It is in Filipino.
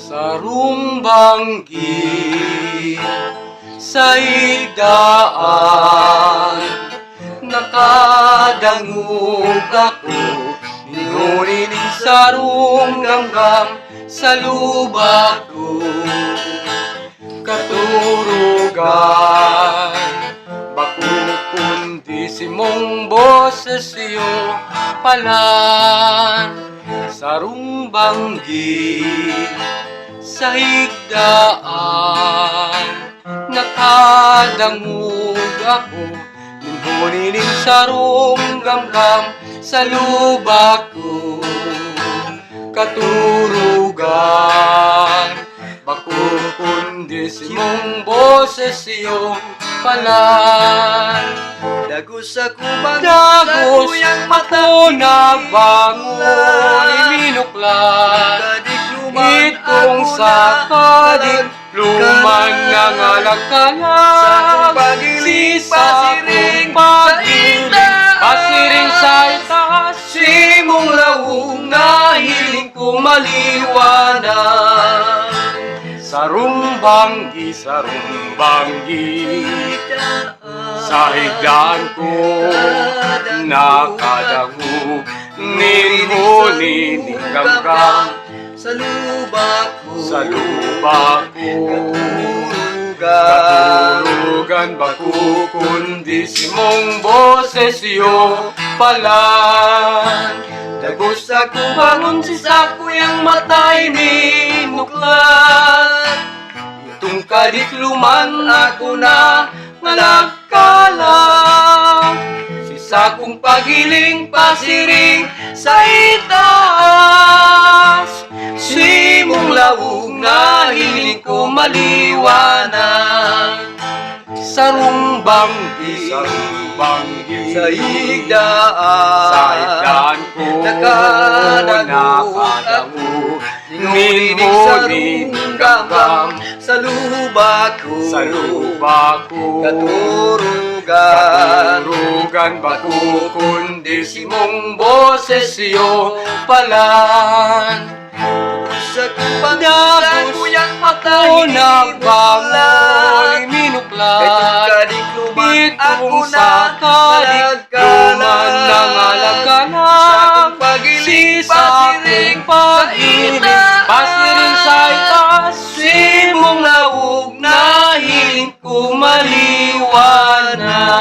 Sarumbanggi sa higdaan, nakadangog ako, ngunit sarong gamgam sa lubak ko. Katurugan, baku kundi simong boses iyong palan. Sarumbanggi sa higdaan, nakadangog ako, ngunit sarong gamgam sa lubak ko. Katurugan, baku kundi simong boses iyong palan. Dagos ako bang Dagos kuyang ako nabangon, iminuklat itong sa kadikluman ng alakalan. Pasiring, pasiring sa itaas, simong lawong na hiling ko maliwanag. Sarumbanggi, sarumbanggi, sa higdaan ko nakadangog, nilhuli gamgam Sa lubak ko, sa lubak ko. Katurugan, Katurugan, baku kundi simong boses iyong palan. dagos ako bangon si sako yang matay minuklat. Itong kadikluman ako na ngalagkalang, sa kong pagiling pasiring sa itaas, simong lawong na hiling ko maliwanag. Sarumbanggi, sarumbanggi, Sa higdaan, sa higdaan ko nakadangog, nilhuli gamgam sa lubak ko, sa lubak ko. Katurugan, Katurugan, baku kundi simong boses iyong palan. sa kupandasan ko yang matay Ako nagbangon, minuklat itong sa kadikluman ng alakalang. Sa Sisakong pagiling, pasiring sa itaas, simong lawog na hiling ko maliwanag.